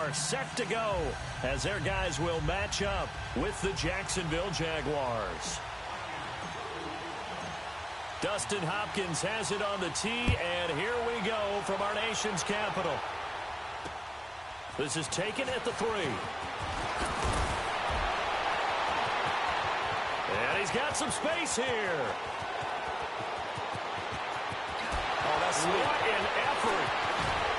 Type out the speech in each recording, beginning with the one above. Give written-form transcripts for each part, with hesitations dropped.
are set to go as their guys will match up with the Jacksonville Jaguars. Dustin Hopkins has it on the tee, and here we go from our nation's capital. This is taken at the 3. And he's got some space here. Oh, that's sweet. What an effort.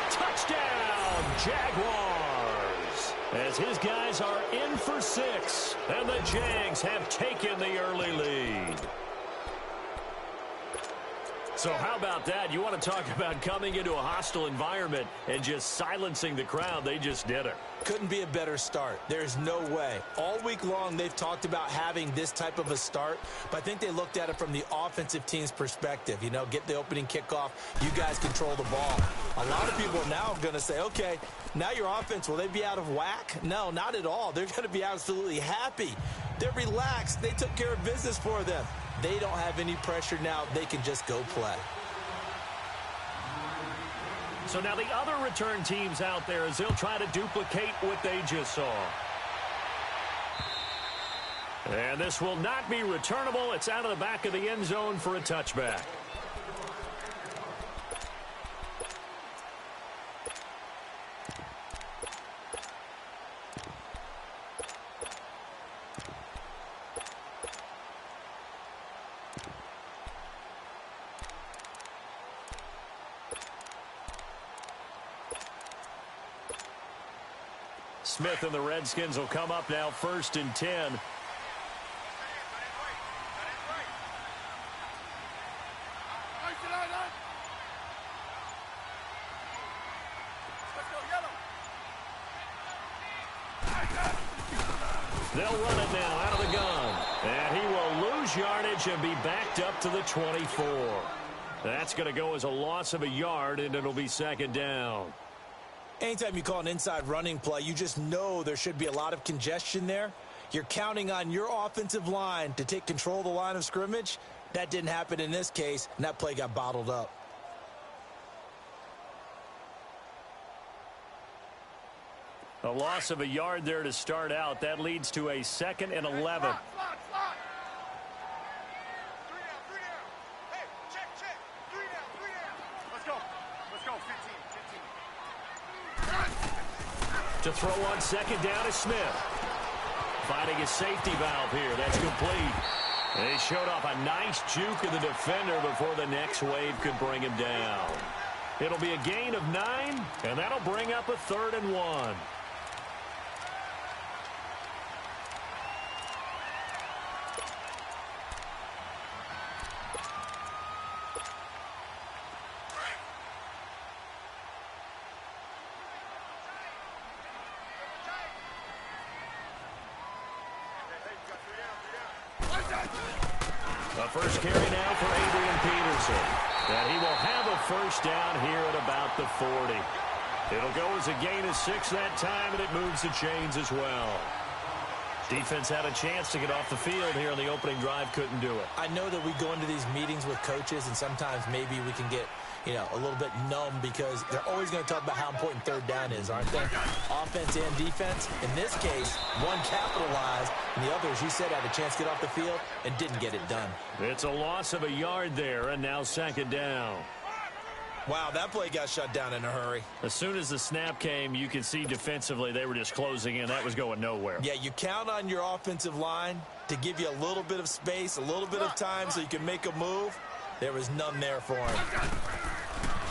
Touchdown, Jaguars. As his guys are in for 6, and the Jags have taken the early lead. So how about that? You want to talk about coming into a hostile environment and just silencing the crowd. They just did it. Couldn't be a better start. There's no way. All week long, they've talked about having this type of a start, but I think they looked at it from the offensive team's perspective. You know, get the opening kickoff. You guys control the ball. A lot of people are now going to say, okay, now your offense, will they be out of whack? No, not at all. They're going to be absolutely happy. They're relaxed. They took care of business for them. They don't have any pressure now. They can just go play. So now the other return teams out there as they'll try to duplicate what they just saw. And this will not be returnable. It's out of the back of the end zone for a touchback. Smith and the Redskins will come up now 1st and 10. They'll run it now out of the gun. And he will lose yardage and be backed up to the 24. That's going to go as a loss of a yard, and it'll be 2nd down. Anytime you call an inside running play, you just know there should be a lot of congestion there. You're counting on your offensive line to take control of the line of scrimmage. That didn't happen in this case, and that play got bottled up. A loss of a yard there to start out. That leads to a 2nd and 11. To throw on 2nd down is Smith. Finding his safety valve here. That's complete. And he showed off a nice juke of the defender before the next wave could bring him down. It'll be a gain of 9, and that'll bring up a 3rd and 1. A first carry now for Adrian Peterson. And he will have a 1st down here at about the 40. It'll go as a gain of 6 that time, and it moves the chains as well. Defense had a chance to get off the field here on the opening drive, couldn't do it. I know that we go into these meetings with coaches, and sometimes maybe we can get, a little bit numb because they're always going to talk about how important 3rd down is, aren't they? Offense and defense. In this case, one capitalized, and the other, as you said, had a chance to get off the field and didn't get it done. It's a loss of a yard there, and now 2nd down. Wow, that play got shut down in a hurry. As soon as the snap came, you could see defensively they were just closing in. That was going nowhere. Yeah, you count on your offensive line to give you a little bit of space, a little bit of time so you can make a move. There was none there for him.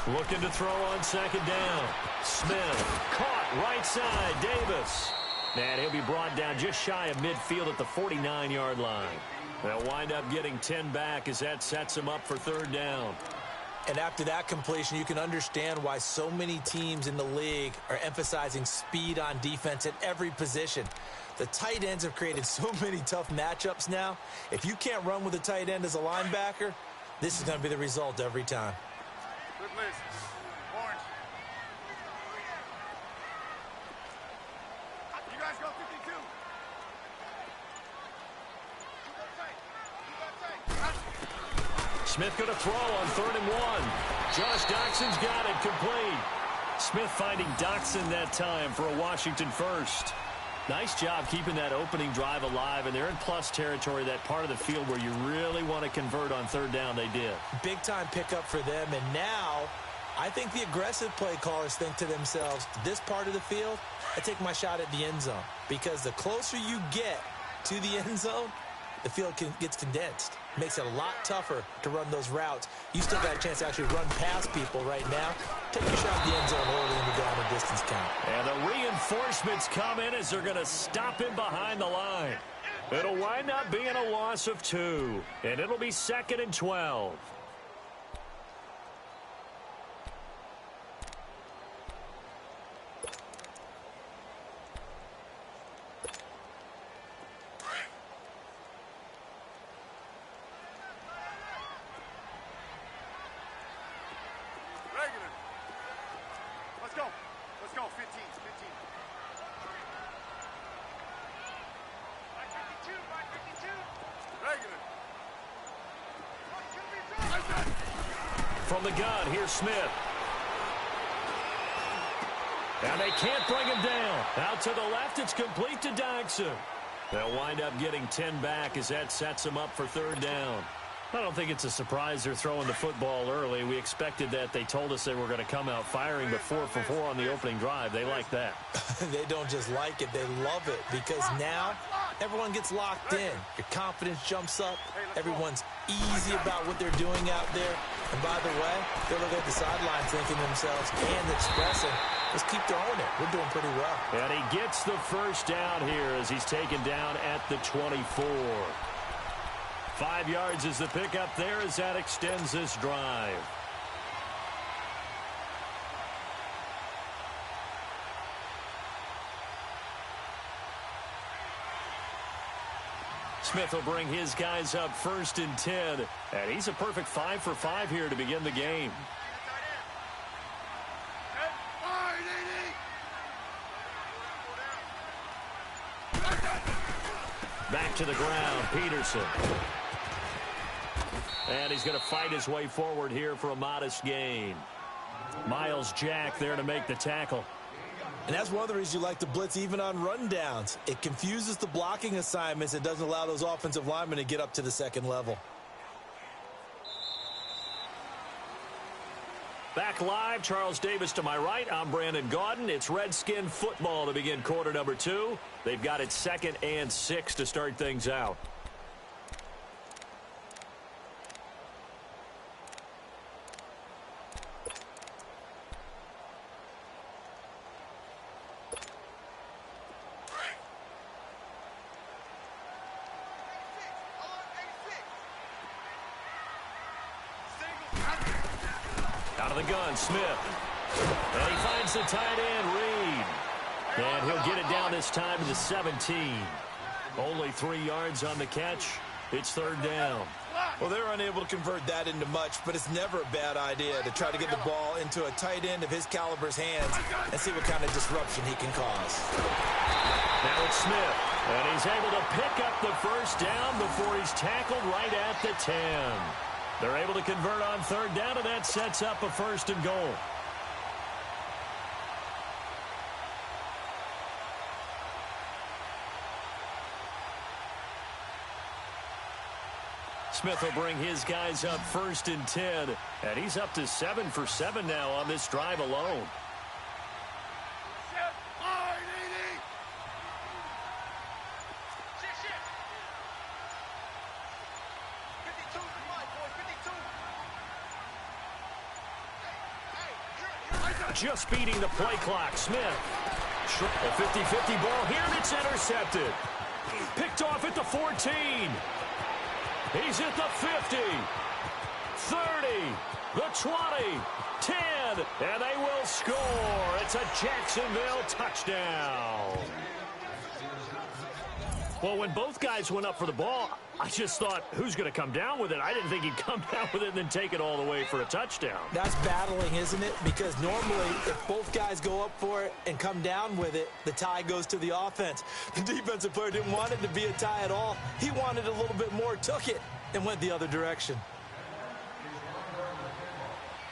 Looking to throw on 2nd down. Smith caught right side. Davis. And he'll be brought down just shy of midfield at the 49-yard line. They'll wind up getting 10 back as that sets him up for 3rd down. And after that completion, you can understand why so many teams in the league are emphasizing speed on defense at every position. The tight ends have created so many tough matchups now. If you can't run with a tight end as a linebacker, this is going to be the result every time. Good list. Orange. You guys go 52. Smith going to throw on 3rd and 1. Josh Doxson's got it complete. Smith finding Doxson that time for a Washington first. Nice job keeping that opening drive alive, and they're in plus territory, that part of the field where you really want to convert on third down. They did. Big-time pickup for them, and now I think the aggressive play callers think to themselves, this part of the field, I take my shot at the end zone, because the closer you get to the end zone, the field gets condensed. Makes it a lot tougher to run those routes. You still got a chance to actually run past people right now. Take your shot at the end zone early in the down and distance count. And the reinforcements come in as they're going to stop him behind the line. It'll wind up being a loss of 2, and it'll be 2nd and 12. Let's go, 15. From the gun, here's Smith. And they can't bring him down. Out to the left, it's complete to Doxson. They'll wind up getting 10 back as that sets them up for third down. I don't think it's a surprise they're throwing the football early. We expected that. They told us they were going to come out firing, but 4 for 4 on the opening drive. They like that. They don't just like it, they love it, because now everyone gets locked in. Your confidence jumps up. Everyone's easy about what they're doing out there. And by the way, they're looking at the sidelines thinking to themselves and expressing, let's keep throwing it. We're doing pretty well. And he gets the first down here as he's taken down at the 24. 5 yards is the pickup there as that extends this drive. Smith will bring his guys up 1st and 10. And he's a perfect 5 for 5 here to begin the game. Back to the ground, Peterson. And he's going to fight his way forward here for a modest gain. Miles Jack there to make the tackle. And that's one of the reasons you like to blitz even on rundowns. It confuses the blocking assignments. It doesn't allow those offensive linemen to get up to the second level. Back live, Charles Davis to my right. I'm Brandon Gaudin. It's Redskin football to begin quarter number 2. They've got it 2nd and 6 to start things out. Out of the gun, Smith. And he finds the tight end, Reed. And he'll get it down this time to the 17. Only 3 yards on the catch. It's third down. Well, they're unable to convert that into much, but it's never a bad idea to try to get the ball into a tight end of his caliber's hands and see what kind of disruption he can cause. Now it's Smith. And he's able to pick up the first down before he's tackled right at the 10. They're able to convert on third down, and that sets up a 1st and goal. Smith will bring his guys up 1st and 10, and he's up to 7 for 7 now on this drive alone. Just beating the play clock. Smith. A 50-50 ball here, and it's intercepted. Picked off at the 14. He's at the 50. 30. The 20. 10. And they will score. It's a Jacksonville touchdown. Well, when both guys went up for the ball, I just thought, who's going to come down with it? I didn't think he'd come down with it and then take it all the way for a touchdown. That's battling, isn't it? Because normally, if both guys go up for it and come down with it, the tie goes to the offense. The defensive player didn't want it to be a tie at all. He wanted a little bit more, took it, and went the other direction.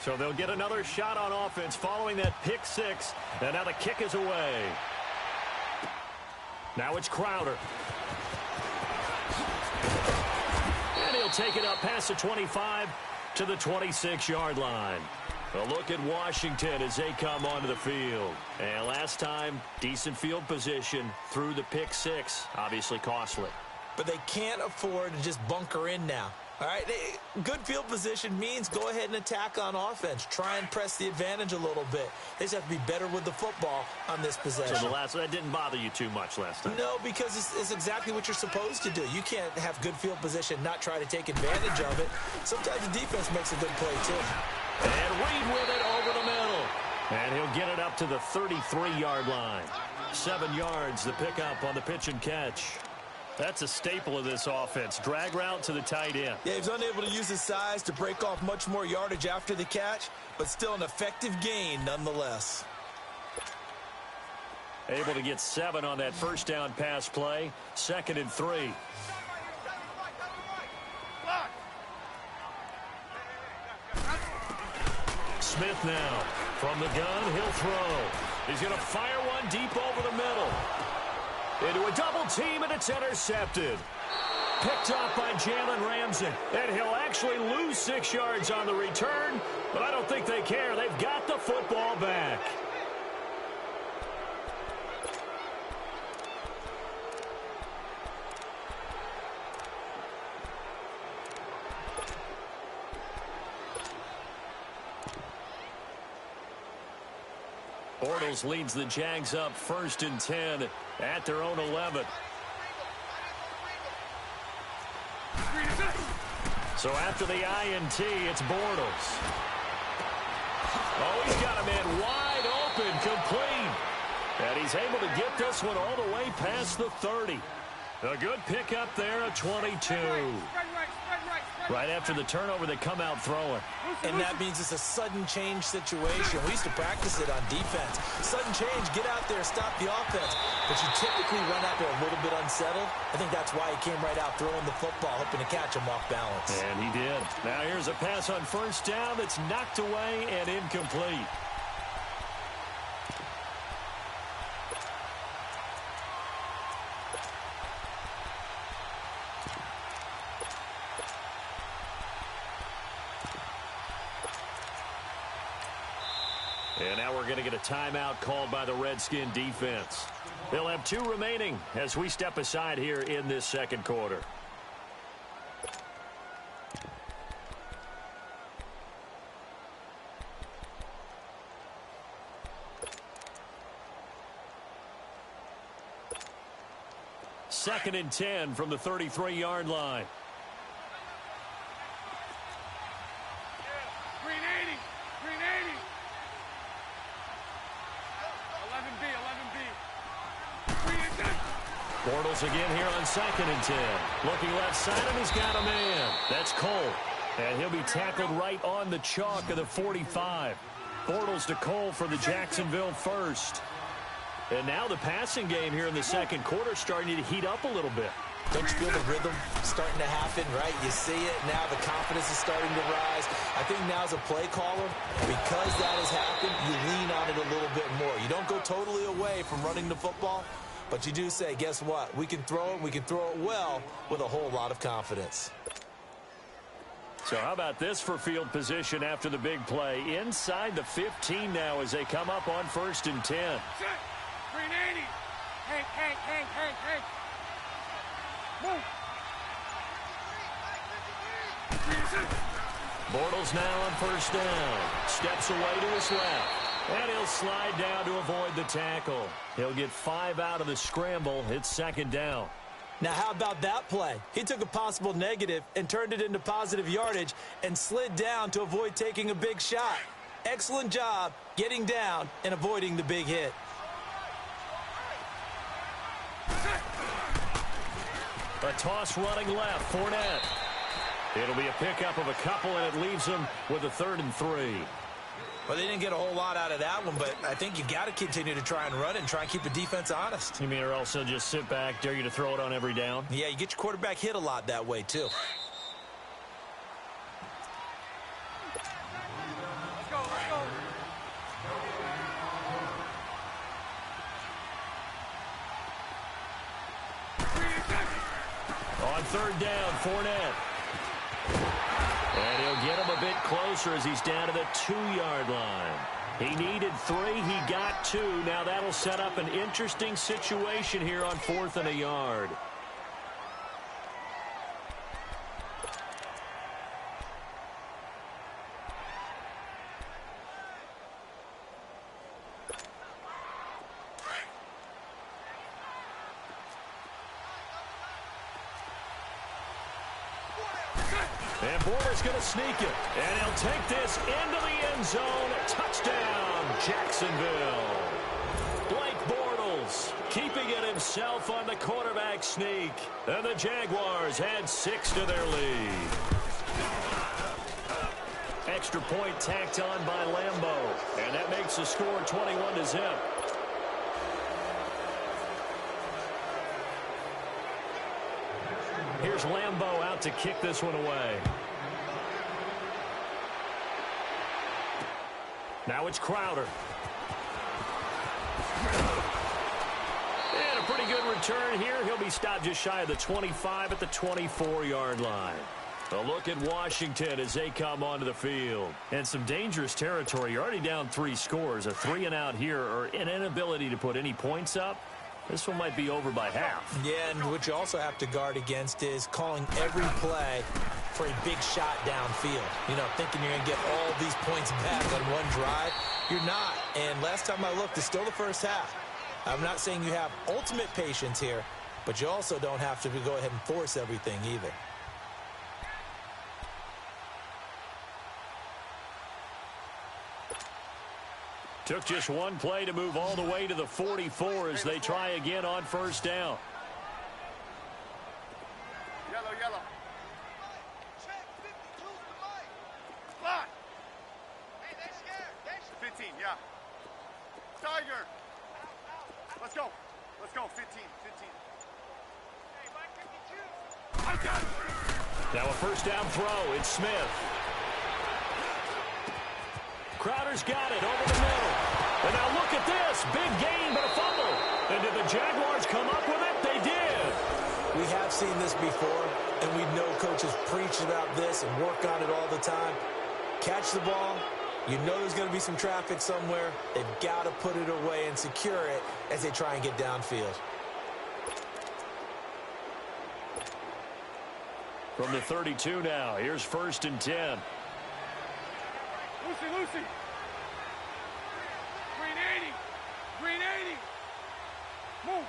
So they'll get another shot on offense following that pick six. And now the kick is away. Now it's Crowder. And he'll take it up past the 25 to the 26-yard line. A look at Washington as they come onto the field. And last time, decent field position through the pick six. Obviously costly. But they can't afford to just bunker in now. All right, good field position means go ahead and attack on offense. Try and press the advantage a little bit. They just have to be better with the football on this possession. So that didn't bother you too much last time? No, because it's exactly what you're supposed to do. You can't have good field position, not try to take advantage of it. Sometimes the defense makes a good play, too. And Reed with it over the middle. And he'll get it up to the 33-yard line. 7 yards, the pickup on the pitch and catch. That's a staple of this offense. Drag route to the tight end. Yeah, he was unable to use his size to break off much more yardage after the catch, but still an effective gain nonetheless. Able to get 7 on that first down pass play. 2nd and 3. Smith now. From the gun, he'll throw. He's going to fire one deep over the middle. Into a double team, and it's intercepted. Picked off by Jalen Ramsey. And he'll actually lose 6 yards on the return, but I don't think they care. They've got the football back. Bortles leads the Jags up 1st and 10 at their own 11. So after the INT, it's Bortles. Oh, he's got a man wide open, complete. And he's able to get this one all the way past the 30. A good pickup there at 22. Right after the turnover, they come out throwing. And that means it's a sudden change situation. We used to practice it on defense. Sudden change, get out there, stop the offense. But you typically run out there a little bit unsettled. I think that's why he came right out throwing the football, hoping to catch him off balance. And he did. Now here's a pass on 1st down that's knocked away and incomplete. And now we're going to get a timeout called by the Redskin defense. They'll have 2 remaining as we step aside here in this 2nd quarter. Second and 10 from the 33-yard line. Bortles again here on 2nd and 10. Looking left side, and he's got a man. That's Cole. And he'll be tackled right on the chalk of the 45. Bortles to Cole for the Jacksonville first. And now the passing game here in the 2nd quarter starting to heat up a little bit. Don't you feel the rhythm starting to happen, right? You see it now. The confidence is starting to rise. I think now as a play caller, because that has happened, you lean on it a little bit more. You don't go totally away from running the football, but you do say, guess what? We can throw it. We can throw it well with a whole lot of confidence. So how about this for field position after the big play? Inside the 15 now as they come up on 1st and 10. 380. Hank. Move. Bortles now on 1st down. Steps away to his left. And he'll slide down to avoid the tackle. He'll get 5 out of the scramble. It's 2nd down. Now, how about that play? He took a possible negative and turned it into positive yardage and slid down to avoid taking a big shot. Excellent job getting down and avoiding the big hit. A toss running left, Fournette. It'll be a pickup of a couple, and it leaves them with a 3rd and 3. Well, they didn't get a whole lot out of that one, but I think you got to continue to try and run it and try and keep the defense honest. You mean, or else they'll just sit back, dare you to throw it on every down? Yeah, you get your quarterback hit a lot that way, too. On third down, Fournette. And he'll get him a bit closer as he's down to the 2-yard line. He needed 3. He got 2. Now that'll set up an interesting situation here on 4th and a yard. And Border's going to sneak it. And he'll take this into the end zone. Touchdown, Jacksonville. Blake Bortles keeping it himself on the quarterback sneak. And the Jaguars add 6 to their lead. Extra point tacked on by Lambeau. And that makes the score 21-0. Here's Lambeau out to kick this one away. Now it's Crowder. And a pretty good return here. He'll be stopped just shy of the 25 at the 24-yard line. A look at Washington as they come onto the field. And some dangerous territory. You're already down 3 scores. A 3-and-out here or an inability to put any points up. This one might be over by half. Yeah, and what you also have to guard against is calling every play for a big shot downfield. You know, thinking you're going to get all these points back on one drive. You're not. And last time I looked, it's still the first half. I'm not saying you have ultimate patience here, but you also don't have to go ahead and force everything either. Took just one play to move all the way to the 44 as they try again on first down. Yellow, yellow. Check, 52's the line. Fly. Hey, they're scared. 15, yeah. Tiger. Let's go. Let's go, 15, 15. Hey, my 52. I got it. Now a first down throw. It's Smith. Crowder's got it over the middle. And now look at this. Big gain, but a fumble. And did the Jaguars come up with it? They did. We have seen this before, and we know coaches preach about this and work on it all the time. Catch the ball. You know there's going to be some traffic somewhere. They've got to put it away and secure it as they try and get downfield. From the 32 now, here's 1st and 10. Lucy, Lucy. Green 80. Green 80. Move.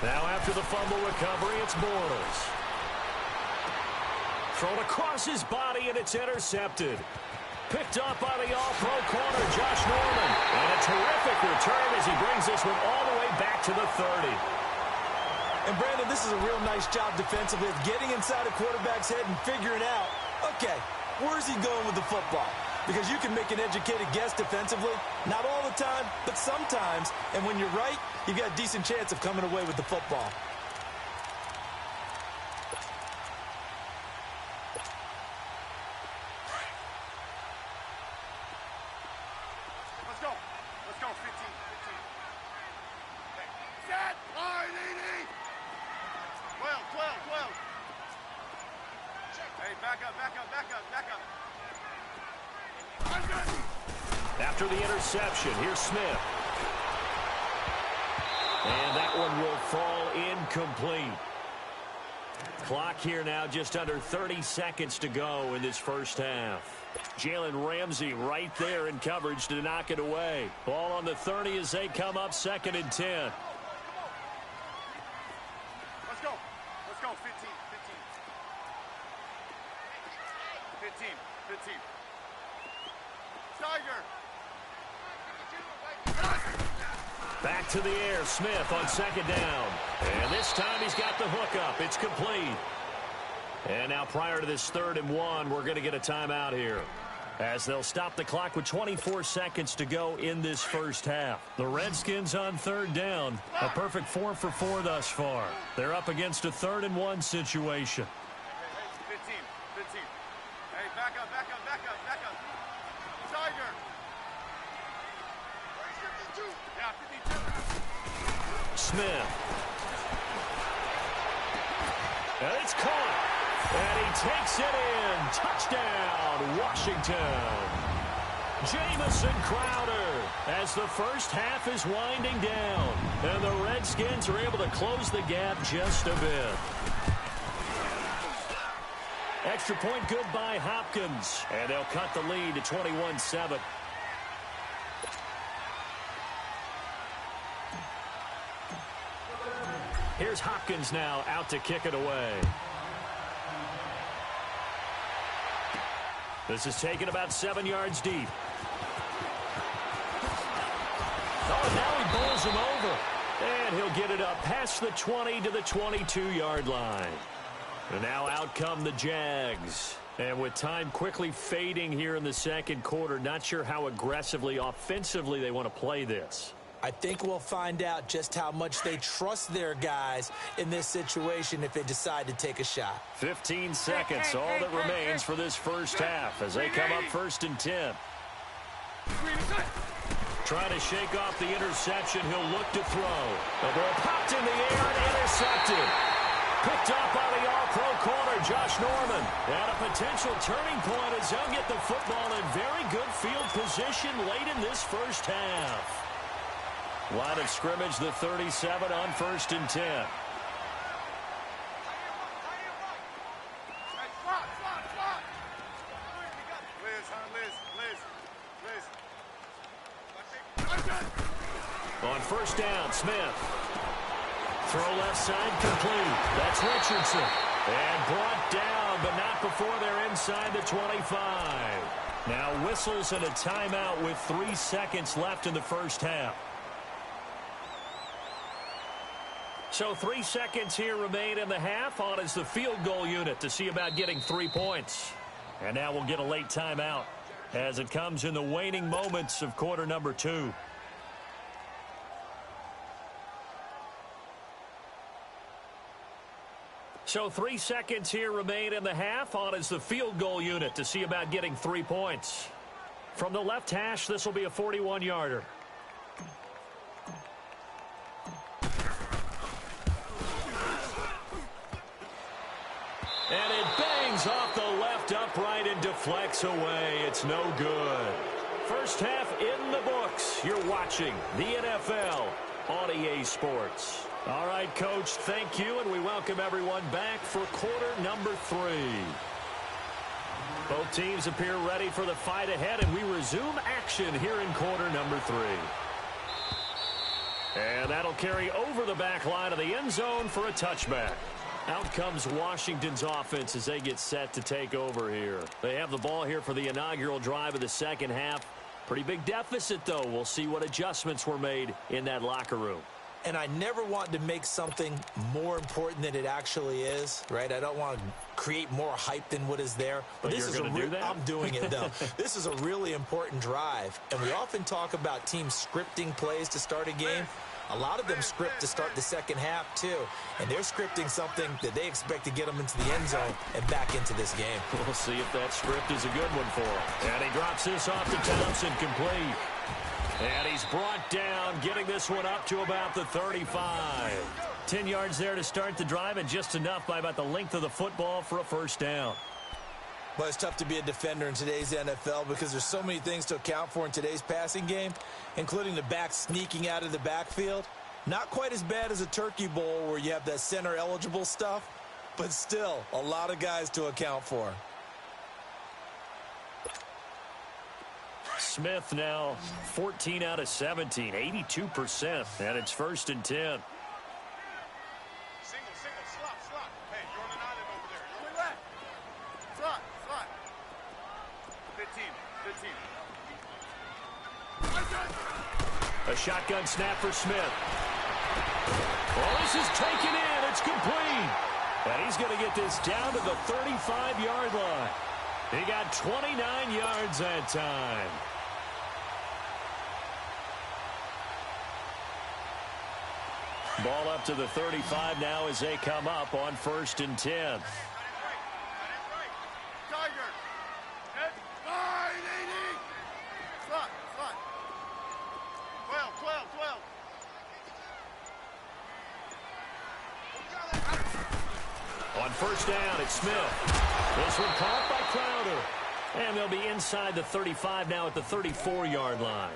Now after the fumble recovery, it's Bortles. Thrown across his body, and it's intercepted. Picked up by the all-pro corner, Josh Norman. And a terrific return as he brings this one all the way back to the 30. And, Brandon, this is a real nice job defensively of getting inside a quarterback's head and figuring out, okay, where's he going with the football? Because you can make an educated guess defensively, not all the time, but sometimes. And when you're right, you've got a decent chance of coming away with the football. Let's go. Let's go, 15, 15. Set. Line 80. 12, 12, 12. Hey, back up, back up, back up, back up. After the interception, here's Smith. And that one will fall incomplete. Clock here now just under 30 seconds to go in this first half. Jalen Ramsey right there in coverage to knock it away. Ball on the 30 as they come up 2nd and 10. Let's go. Let's go, 15, 15. 15, 15. Tiger. Back to the air, Smith on 2nd down. And this time he's got the hook up. It's complete. And now prior to this 3rd and 1, we're going to get a timeout here, as they'll stop the clock with 24 seconds to go in this first half. The Redskins on 3rd down. A perfect 4 for 4 thus far. They're up against a 3rd and 1 situation. 15, 15. Hey, back up, back up, back up, back up. Tiger. Yeah, 52. Smith And it's caught. And he takes it in. Touchdown, Washington. Jamison Crowder as the first half is winding down. And the Redskins are able to close the gap just a bit. Extra point good by Hopkins. And they'll cut the lead to 21-7. Here's Hopkins now out to kick it away. This is taken about 7 yards deep. Oh, now he bowls him over. And he'll get it up past the 20 to the 22-yard line. And now out come the Jags. And with time quickly fading here in the second quarter, not sure how aggressively, offensively they want to play this. I think we'll find out just how much they trust their guys in this situation if they decide to take a shot. 15 seconds, all that remains for this first half as they come up 1st and 10. Trying to shake off the interception. He'll look to throw. The ball popped in the air and intercepted. Picked up by the all-pro corner, Josh Norman. And a potential turning point as they'll get the football in very good field position late in this first half. Line of scrimmage, the 37 on 1st and 10. On 1st down, Smith. Throw left side complete. That's Richardson. And brought down, but not before they're inside the 25. Now whistles and a timeout with 3 seconds left in the first half. So 3 seconds here remain in the half. On is the field goal unit to see about getting 3 points. And now we'll get a late timeout as it comes in the waning moments of quarter number 2. So 3 seconds here remain in the half. On is the field goal unit to see about getting 3 points. From the left hash, this will be a 41-yarder. And it bangs off the left upright and deflects away. It's no good. First half in the books. You're watching the NFL on EA Sports. All right, Coach, thank you, and we welcome everyone back for quarter number 3. Both teams appear ready for the fight ahead, and we resume action here in quarter number 3. And that'll carry over the back line of the end zone for a touchback. Out comes Washington's offense as they get set to take over here. They have the ball here for the inaugural drive of the second half. Pretty big deficit, though. We'll see what adjustments were made in that locker room. And I never want to make something more important than it actually is, right? I don't want to create more hype than what is there. But this you're going to do that? I'm doing it, though. This is a really important drive. And we often talk about teams scripting plays to start a game. A lot of them script to start the second half, too. And they're scripting something that they expect to get them into the end zone and back into this game. We'll see if that script is a good one for him. And he drops this off to Thompson, complete. And he's brought down, getting this one up to about the 35. 10 yards there to start the drive, and just enough by about the length of the football for a first down. Well, it's tough to be a defender in today's NFL because there's so many things to account for in today's passing game, including the back sneaking out of the backfield. Not quite as bad as a turkey bowl where you have that center-eligible stuff, but still a lot of guys to account for. Smith now 14 out of 17, 82%, and it's 1st and 10. Single, slot. Hey, you're on an island over there. You're on left. Slot. 15. A shotgun snap for Smith. Well, this is taken in. It's complete. And he's going to get this down to the 35-yard line. He got 29 yards that time. Ball up to the 35 now as they come up on 1st and 10. Tiger. Head. 980. Slot. 12. On first down. It's Smith. This one caught by Crowder. And they'll be inside the 35 now at the 34-yard line.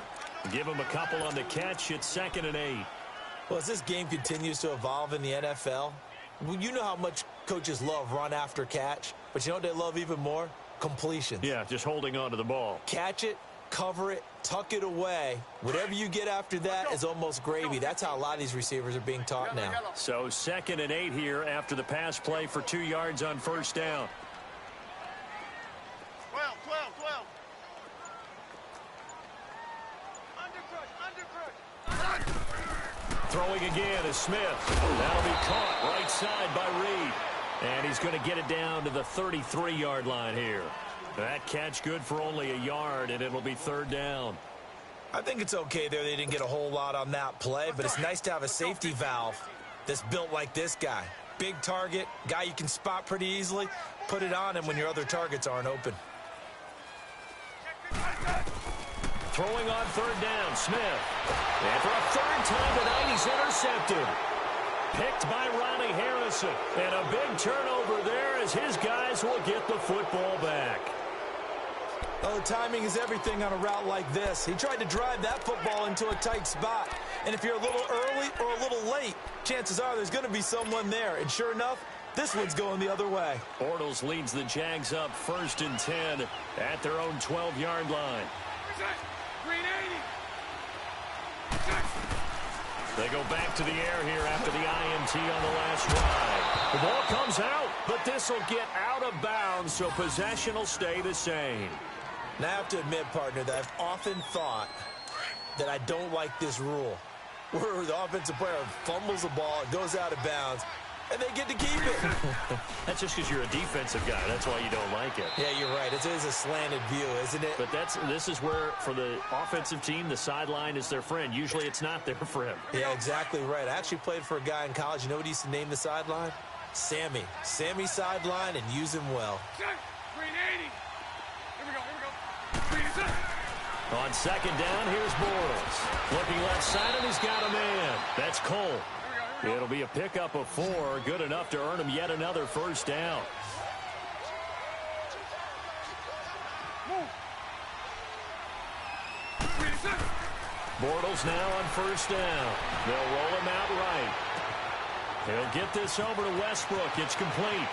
Give them a couple on the catch. It's 2nd and 8. Well, as this game continues to evolve in the NFL, you know how much coaches love run after catch, but you know what they love even more? Completions. Yeah, just holding on to the ball. Catch it, cover it, tuck it away. Whatever you get after that is almost gravy. That's how a lot of these receivers are being taught now. So 2nd and 8 here after the pass play for 2 yards on first down. 12. Under. Throwing again is Smith. That'll be caught right side by Reed. And he's going to get it down to the 33-yard line here. That catch good for only a yard, and it'll be 3rd down. I think it's okay there. They didn't get a whole lot on that play, but it's nice to have a safety valve that's built like this guy. Big target, guy you can spot pretty easily. Put it on him when your other targets aren't open. Throwing on 3rd down, Smith. And for a 3rd time tonight, he's intercepted. Picked by Ronnie Harrison. And a big turnover there as his guys will get the football back. Well, the timing is everything on a route like this. He tried to drive that football into a tight spot. And if you're a little early or a little late, chances are there's going to be someone there. And sure enough, this one's going the other way. Bortles leads the Jags up 1st and 10 at their own 12-yard line. Green 80. They go back to the air here after the INT on the last drive. The ball comes out, but this will get out of bounds, so possession will stay the same. Now, I have to admit, partner, that I've often thought that I don't like this rule, where the offensive player fumbles the ball, it goes out of bounds, and they get to keep it. That's just because you're a defensive guy. That's why you don't like it. Yeah, you're right. It is a slanted view, isn't it? But this is where, for the offensive team, the sideline is their friend. Usually it's not their friend. Yeah, exactly right. I actually played for a guy in college. You know what he used to name the sideline? Sammy. Sammy sideline, and use him well. Green 80. Here we go. Green is up. On 2nd down, here's Bortles. Looking left side, and he's got a man. That's Cole. It'll be a pickup of 4, good enough to earn him yet another first down. Bortles now on first down. They'll roll him out right. He'll get this over to Westbrook. It's complete.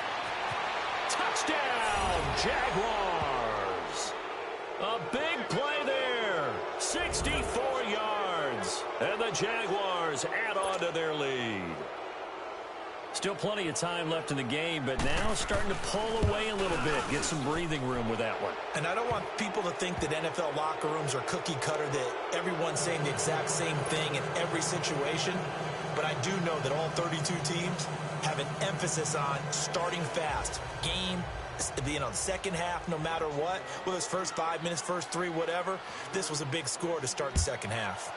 Touchdown, Jaguars. A big play there. 64 yards. And the Jaguars add on to their lead. Still plenty of time left in the game, but now starting to pull away a little bit. Get some breathing room with that one. And I don't want people to think that NFL locker rooms are cookie cutter, that everyone's saying the exact same thing in every situation. But I do know that all 32 teams have an emphasis on starting fast. Game, being on second half no matter what. Whether it's first 5 minutes, first 3, whatever. This was a big score to start the second half.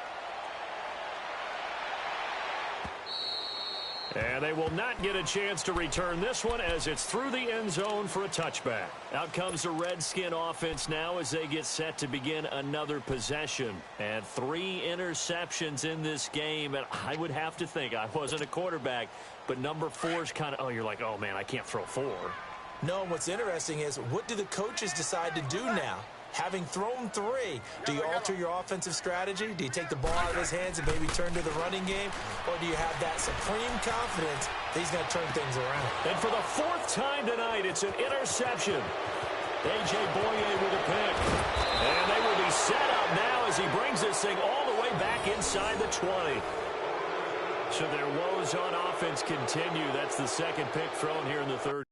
And they will not get a chance to return this one as it's through the end zone for a touchback. Out comes the Redskin offense now as they get set to begin another possession. And 3 interceptions in this game. And I would have to think, I wasn't a quarterback, but number 4 is kind of, oh, you're like, oh, man, I can't throw 4. No, and what's interesting is, what do the coaches decide to do now? Having thrown 3, do you alter your offensive strategy? Do you take the ball out of his hands and maybe turn to the running game? Or do you have that supreme confidence that he's going to turn things around? And for the 4th time tonight, it's an interception. A.J. Boye with a pick. And they will be set up now as he brings this thing all the way back inside the 20. So their woes on offense continue. That's the 2nd pick thrown here in the 3rd.